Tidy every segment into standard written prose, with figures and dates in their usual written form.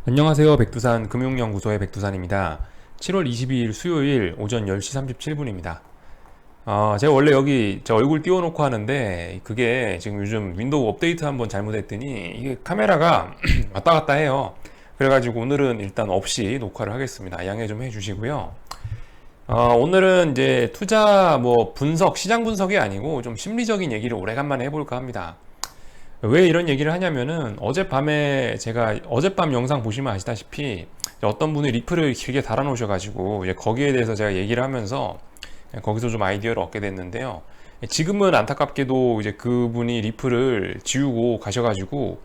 안녕하세요. 백두산 금융연구소의 백두산입니다. 7월 22일 수요일 오전 10시 37분입니다. 제가 원래 여기 제 얼굴 띄워놓고 하는데 그게 지금 요즘 윈도우 업데이트 한번 잘못했더니 이게 카메라가 왔다 갔다 해요. 그래가지고 오늘은 일단 없이 녹화를 하겠습니다. 양해 좀 해주시고요. 오늘은 이제 투자 뭐 분석, 시장 분석이 아니고 좀 심리적인 얘기를 오래간만에 해볼까 합니다. 왜 이런 얘기를 하냐면은 어젯밤에 제가 어젯밤 영상 보시면 아시다시피 어떤 분이 리플을 길게 달아 놓으셔가지고 이제 거기에 대해서 제가 얘기를 하면서 거기서 좀 아이디어를 얻게 됐는데요. 지금은 안타깝게도 이제 그분이 리플을 지우고 가셔가지고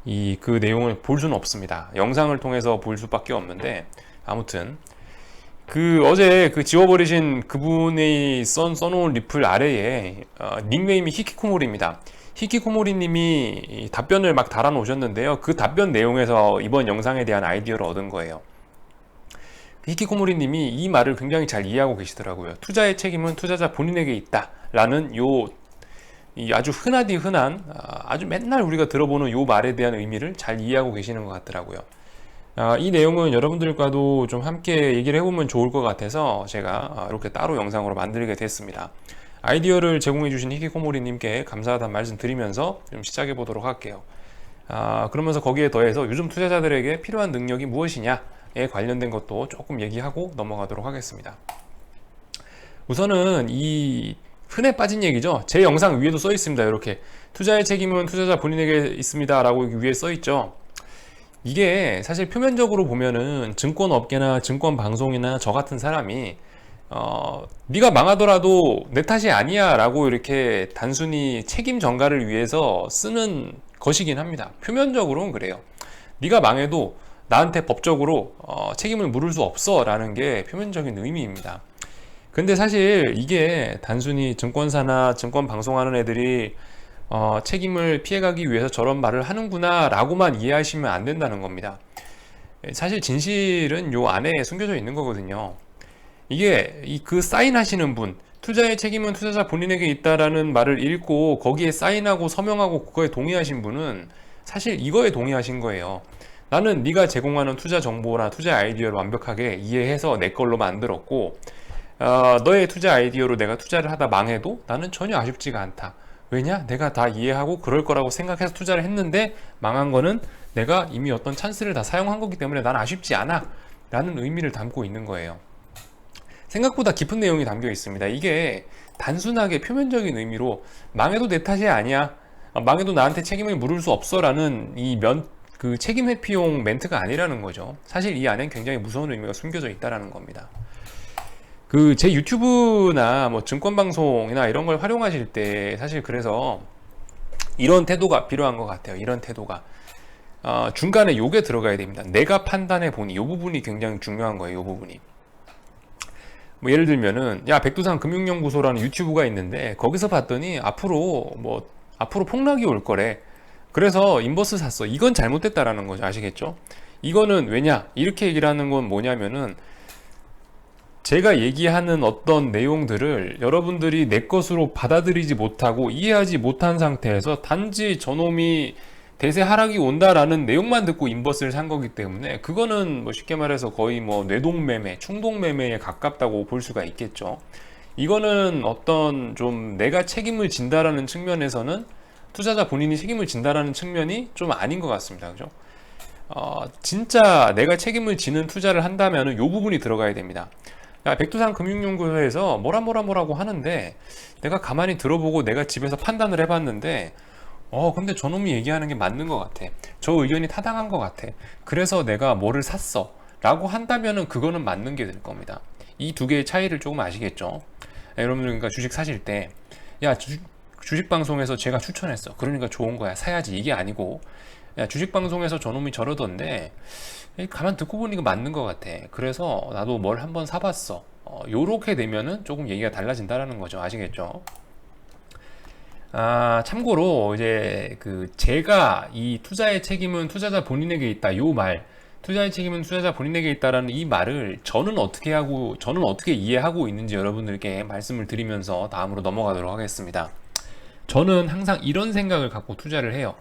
이 그 내용을 볼 수는 없습니다. 영상을 통해서 볼 수밖에 없는데 아무튼 그 어제 그 지워버리신 그분이 써놓은 리플 아래에 닉네임이 히키코모리입니다. 히키코모리님이 답변을 막 달아놓으셨는데요. 그 답변 내용에서 이번 영상에 대한 아이디어를 얻은 거예요. 히키코모리님이 이 말을 굉장히 잘 이해하고 계시더라고요. 투자의 책임은 투자자 본인에게 있다라는 이 아주 흔하디 흔한 아주 맨날 우리가 들어보는 요 말에 대한 의미를 잘 이해하고 계시는 것 같더라고요. 이 내용은 여러분들과도 좀 함께 얘기를 해보면 좋을 것 같아서 제가 이렇게 따로 영상으로 만들게 됐습니다. 아이디어를 제공해주신 히키코모리님께 감사하다는 말씀 드리면서 좀 시작해 보도록 할게요. 그러면서 거기에 더해서 요즘 투자자들에게 필요한 능력이 무엇이냐에 관련된 것도 조금 얘기하고 넘어가도록 하겠습니다. 우선은 이 흔해 빠진 얘기죠. 제 영상 위에도 써 있습니다. 이렇게 투자의 책임은 투자자 본인에게 있습니다 라고 위에 써 있죠. 이게 사실 표면적으로 보면은 증권업계나 증권방송이나 저 같은 사람이 네가 망하더라도 내 탓이 아니야 라고 이렇게 단순히 책임 전가를 위해서 쓰는 것이긴 합니다. 표면적으로는 그래요. 네가 망해도 나한테 법적으로 책임을 물을 수 없어 라는 게 표면적인 의미입니다. 근데 사실 이게 단순히 증권사나 증권 방송하는 애들이 책임을 피해가기 위해서 저런 말을 하는구나 라고만 이해하시면 안 된다는 겁니다. 사실 진실은 요 안에 숨겨져 있는 거거든요. 이게 그 사인하시는 분, 투자의 책임은 투자자 본인에게 있다라는 말을 읽고 거기에 사인하고 서명하고 그거에 동의하신 분은 사실 이거에 동의하신 거예요. 나는 네가 제공하는 투자 정보나 투자 아이디어를 완벽하게 이해해서 내 걸로 만들었고 너의 투자 아이디어로 내가 투자를 하다 망해도 나는 전혀 아쉽지가 않다. 왜냐? 내가 다 이해하고 그럴 거라고 생각해서 투자를 했는데 망한 거는 내가 이미 어떤 찬스를 다 사용한 거기 때문에 난 아쉽지 않아 라는 의미를 담고 있는 거예요. 생각보다 깊은 내용이 담겨 있습니다. 이게 단순하게 표면적인 의미로 망해도 내 탓이 아니야, 망해도 나한테 책임을 물을 수 없어 라는 그 책임 회피용 멘트가 아니라는 거죠. 사실 이 안엔 굉장히 무서운 의미가 숨겨져 있다는 겁니다. 그 제 유튜브나 뭐 증권방송이나 이런 걸 활용하실 때 사실 그래서 이런 태도가 필요한 것 같아요. 이런 태도가 중간에 요게 들어가야 됩니다. 내가 판단해 보니, 요 부분이 굉장히 중요한 거예요. 요 부분이 뭐 예를 들면은 야 백두산 금융연구소라는 유튜브가 있는데 거기서 봤더니 앞으로 폭락이 올 거래. 그래서 인버스 샀어. 이건 잘못됐다라는 거죠. 아시겠죠? 이거는 왜냐? 이렇게 얘기를 하는 건 뭐냐면은 제가 얘기하는 어떤 내용들을 여러분들이 내 것으로 받아들이지 못하고 이해하지 못한 상태에서 단지 저놈이 대세 하락이 온다라는 내용만 듣고 인버스를 산 거기 때문에 그거는 뭐 쉽게 말해서 거의 뭐 뇌동매매, 충동매매에 가깝다고 볼 수가 있겠죠. 이거는 어떤 좀 내가 책임을 진다라는 측면에서는 투자자 본인이 책임을 진다라는 측면이 좀 아닌 것 같습니다. 그죠? 진짜 내가 책임을 지는 투자를 한다면은 요 부분이 들어가야 됩니다. 야, 백두산 금융연구소에서 뭐라고 하는데 내가 가만히 들어보고 내가 집에서 판단을 해봤는데 근데 저놈이 얘기하는 게 맞는 것 같아. 저 의견이 타당한 것 같아. 그래서 내가 뭐를 샀어 라고 한다면은 그거는 맞는 게 될 겁니다. 이 두 개의 차이를 조금 아시겠죠? 여러분들 그러니까 주식 사실 때 야, 주식 방송에서 제가 추천했어. 그러니까 좋은 거야. 사야지. 이게 아니고 야, 주식 방송에서 저놈이 저러던데 가만 듣고 보니까 맞는 것 같아. 그래서 나도 뭘 한번 사봤어. 요렇게 되면은 조금 얘기가 달라진다라는 거죠. 아시겠죠? 참고로 이제 제가 이 투자의 책임은 투자자 본인에게 있다. 요 말, 투자의 책임은 투자자 본인에게 있다라는 이 말을 저는 어떻게 이해하고 있는지 여러분들께 말씀을 드리면서 다음으로 넘어가도록 하겠습니다. 저는 항상 이런 생각을 갖고 투자를 해요.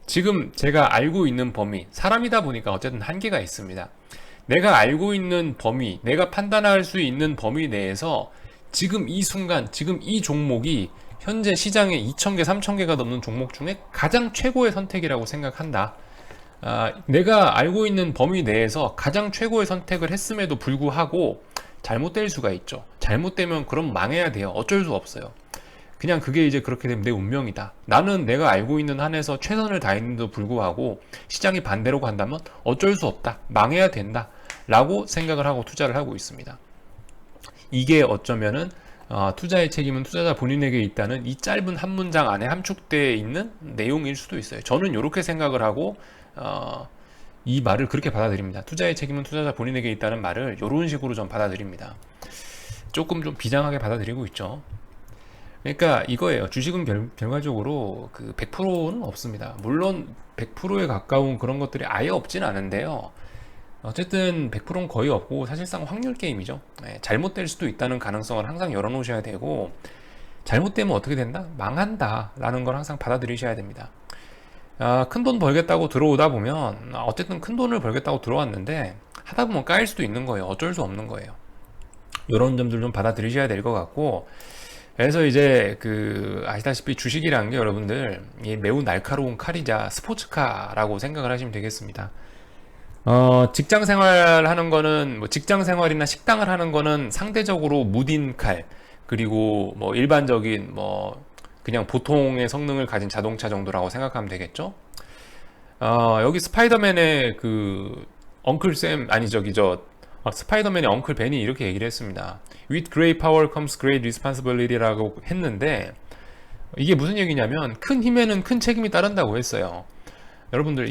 지금 제가 알고 있는 범위, 사람이다 보니까 어쨌든 한계가 있습니다. 내가 알고 있는 범위, 내가 판단할 수 있는 범위 내에서 지금 이 순간, 지금 이 종목이 현재 시장에 2,000개, 3,000개가 넘는 종목 중에 가장 최고의 선택이라고 생각한다. 내가 알고 있는 범위 내에서 가장 최고의 선택을 했음에도 불구하고 잘못될 수가 있죠. 잘못되면 그럼 망해야 돼요. 어쩔 수 없어요. 그냥 그게 이제 그렇게 되면 내 운명이다. 나는 내가 알고 있는 한에서 최선을 다했는데도 불구하고 시장이 반대로 간다면 어쩔 수 없다. 망해야 된다. 라고 생각을 하고 투자를 하고 있습니다. 이게 어쩌면은 투자의 책임은 투자자 본인에게 있다는 이 짧은 한 문장 안에 함축되어 있는 내용일 수도 있어요. 저는 이렇게 생각을 하고 이 말을 그렇게 받아들입니다. 투자의 책임은 투자자 본인에게 있다는 말을 이런 식으로 좀 받아들입니다. 조금 좀 비장하게 받아들이고 있죠. 그러니까 이거예요. 주식은 결과적으로 그 100%는 없습니다. 물론 100%에 가까운 그런 것들이 아예 없진 않은데요. 어쨌든 100%는 거의 없고 사실상 확률 게임이죠. 잘못될 수도 있다는 가능성을 항상 열어놓으셔야 되고, 잘못되면 어떻게 된다? 망한다 라는 걸 항상 받아들이셔야 됩니다. 큰 돈 벌겠다고 들어오다 보면 어쨌든 큰 돈을 벌겠다고 들어왔는데 하다 보면 까일 수도 있는 거예요. 어쩔 수 없는 거예요. 이런 점들 좀 받아들이셔야 될 것 같고, 그래서 이제 아시다시피 주식이라는 게 여러분들 매우 날카로운 칼이자 스포츠카라고 생각을 하시면 되겠습니다. 직장 생활 하는 거는 직장 생활이나 식당을 하는 거는 상대적으로 무딘 칼, 그리고 일반적인 그냥 보통의 성능을 가진 자동차 정도라고 생각하면 되겠죠. 여기 스파이더맨의 엉클 샘, 아니 스파이더맨의 엉클 벤이 이렇게 얘기를 했습니다. With great power comes great responsibility라고 했는데, 이게 무슨 얘기냐면 큰 힘에는 큰 책임이 따른다고 했어요. 여러분들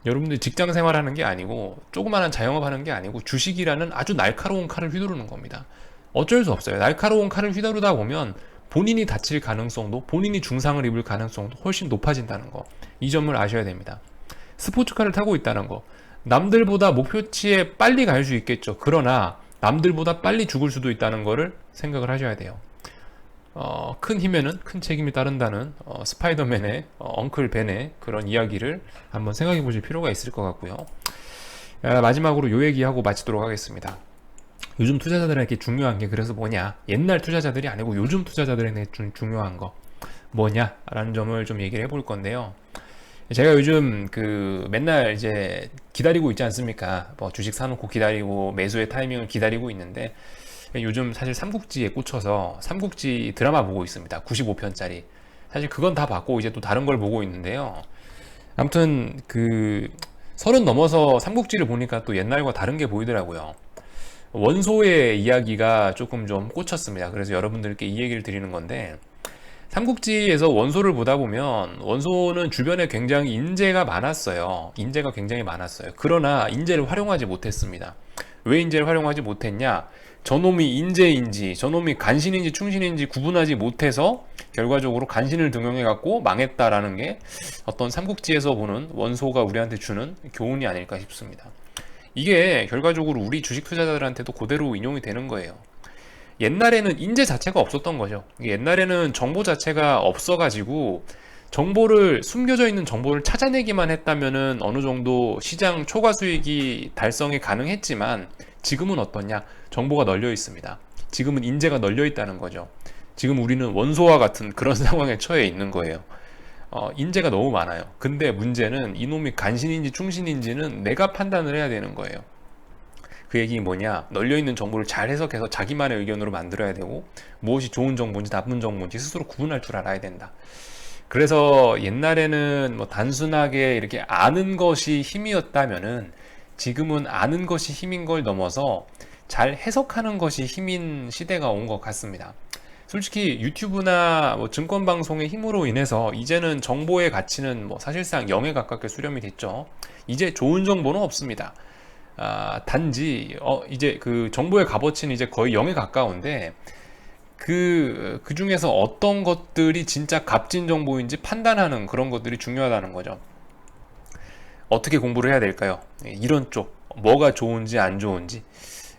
여러분들 직장 생활하는 게 아니고 조그마한 자영업 하는 게 아니고 주식이라는 아주 날카로운 칼을 휘두르는 겁니다. 어쩔 수 없어요. 날카로운 칼을 휘두르다 보면 본인이 다칠 가능성도, 본인이 중상을 입을 가능성도 훨씬 높아진다는 거, 이 점을 아셔야 됩니다. 스포츠카를 타고 있다는 거, 남들보다 목표치에 빨리 갈 수 있겠죠. 그러나 남들보다 빨리 죽을 수도 있다는 거를 생각을 하셔야 돼요. 큰 힘에는 큰 책임이 따른다는 스파이더맨의 엉클 벤의 그런 이야기를 한번 생각해 보실 필요가 있을 것 같고요. 마지막으로 요 얘기하고 마치도록 하겠습니다. 요즘 투자자들에게 중요한 게 그래서 뭐냐, 옛날 투자자들이 아니고 요즘 투자자들에게 중요한 거 뭐냐 라는 점을 좀 얘기를 해볼 건데요. 제가 요즘 맨날 이제 기다리고 있지 않습니까? 주식 사놓고 기다리고 매수의 타이밍을 기다리고 있는데, 요즘 사실 삼국지에 꽂혀서 삼국지 드라마 보고 있습니다. 95편짜리. 사실 그건 다 봤고 이제 또 다른 걸 보고 있는데요. 아무튼 30 넘어서 삼국지를 보니까 또 옛날과 다른 게 보이더라고요. 원소의 이야기가 조금 좀 꽂혔습니다. 그래서 여러분들께 이 얘기를 드리는 건데, 삼국지에서 원소를 보다 보면 원소는 주변에 굉장히 인재가 많았어요. 인재가 굉장히 많았어요. 그러나 인재를 활용하지 못했습니다. 왜 인재를 활용하지 못했냐? 저놈이 인재인지 저놈이 간신인지 충신인지 구분하지 못해서 결과적으로 간신을 등용해 갖고 망했다라는 게 어떤 삼국지에서 보는 원소가 우리한테 주는 교훈이 아닐까 싶습니다. 이게 결과적으로 우리 주식 투자자들한테도 그대로 인용이 되는 거예요. 옛날에는 인재 자체가 없었던 거죠. 옛날에는 정보 자체가 없어가지고 숨겨져 있는 정보를 찾아내기만 했다면은 어느 정도 시장 초과 수익이 달성이 가능했지만, 지금은 어떠냐? 정보가 널려 있습니다. 지금은 인재가 널려 있다는 거죠. 지금 우리는 원소와 같은 그런 상황에 처해 있는 거예요. 인재가 너무 많아요. 근데 문제는 이놈이 간신인지 충신인지는 내가 판단을 해야 되는 거예요. 그 얘기 뭐냐? 널려있는 정보를 잘 해석해서 자기만의 의견으로 만들어야 되고, 무엇이 좋은 정보인지 나쁜 정보인지 스스로 구분할 줄 알아야 된다. 그래서 옛날에는 단순하게 이렇게 아는 것이 힘이었다면은, 지금은 아는 것이 힘인 걸 넘어서 잘 해석하는 것이 힘인 시대가 온 것 같습니다. 솔직히 유튜브나 증권방송의 힘으로 인해서 이제는 정보의 가치는 사실상 0에 가깝게 수렴이 됐죠. 이제 좋은 정보는 없습니다. 단지 이제 정보의 값어치는 이제 거의 0에 가까운데, 그 중에서 어떤 것들이 진짜 값진 정보인지 판단하는 그런 것들이 중요하다는 거죠. 어떻게 공부를 해야 될까요? 이런 쪽 뭐가 좋은지 안 좋은지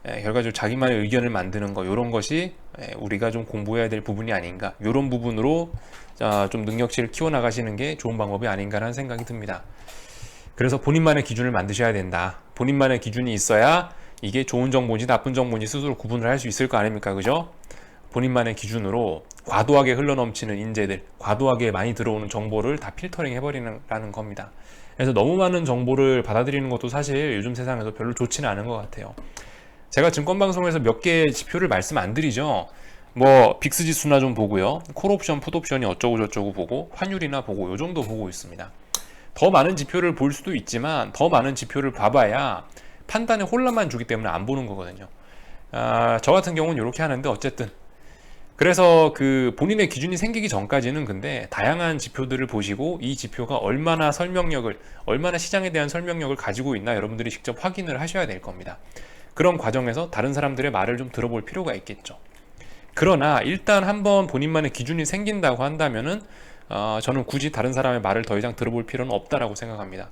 결과적으로 자기만의 의견을 만드는 거, 이런 것이 우리가 좀 공부해야 될 부분이 아닌가, 이런 부분으로 좀 능력치를 키워나가시는 게 좋은 방법이 아닌가라는 생각이 듭니다. 그래서 본인만의 기준을 만드셔야 된다. 본인만의 기준이 있어야 이게 좋은 정보인지 나쁜 정보인지 스스로 구분을 할 수 있을 거 아닙니까? 그죠? 본인만의 기준으로 과도하게 흘러넘치는 인재들, 과도하게 많이 들어오는 정보를 다 필터링 해버리는 겁니다. 그래서 너무 많은 정보를 받아들이는 것도 사실 요즘 세상에서 별로 좋지는 않은 것 같아요. 제가 증권방송에서 몇 개의 지표를 말씀 안 드리죠. 뭐 빅스 지수나 좀 보고요, 콜옵션, 풋옵션이 어쩌고 저쩌고 보고, 환율이나 보고, 요 정도 보고 있습니다. 더 많은 지표를 볼 수도 있지만 더 많은 지표를 봐봐야 판단에 혼란만 주기 때문에 안 보는 거거든요. 저 같은 경우는 이렇게 하는데, 어쨌든 그래서 그 본인의 기준이 생기기 전까지는 근데 다양한 지표들을 보시고 이 지표가 얼마나 설명력을, 얼마나 시장에 대한 설명력을 가지고 있나 여러분들이 직접 확인을 하셔야 될 겁니다. 그런 과정에서 다른 사람들의 말을 좀 들어볼 필요가 있겠죠. 그러나 일단 한번 본인만의 기준이 생긴다고 한다면은 저는 굳이 다른 사람의 말을 더 이상 들어볼 필요는 없다라고 생각합니다.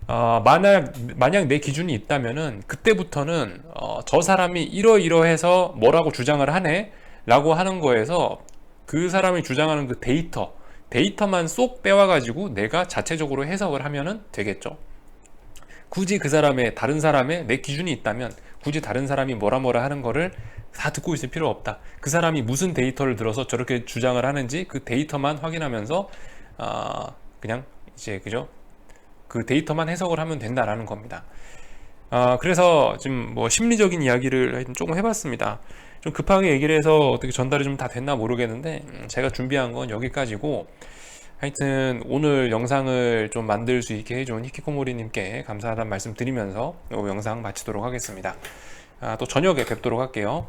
만약 내 기준이 있다면은 그때부터는 저 사람이 이러이러해서 뭐라고 주장을 하네 라고 하는 거에서 그 사람이 주장하는 그 데이터만 쏙 빼와가지고 내가 자체적으로 해석을 하면은 되겠죠. 굳이 그 사람의, 다른 사람의 내 기준이 있다면 굳이 다른 사람이 뭐라 하는 거를 다 듣고 있을 필요 없다. 그 사람이 무슨 데이터를 들어서 저렇게 주장을 하는지 그 데이터만 확인하면서 그냥 이제 그죠? 그 데이터만 해석을 하면 된다라는 겁니다. 그래서 지금 뭐 심리적인 이야기를 조금 해봤습니다. 좀 급하게 얘기를 해서 어떻게 전달이 좀 다 됐나 모르겠는데 제가 준비한 건 여기까지고, 하여튼 오늘 영상을 좀 만들 수 있게 해준 히키코모리님께 감사하다는 말씀 드리면서 이 영상 마치도록 하겠습니다. 또 저녁에 뵙도록 할게요.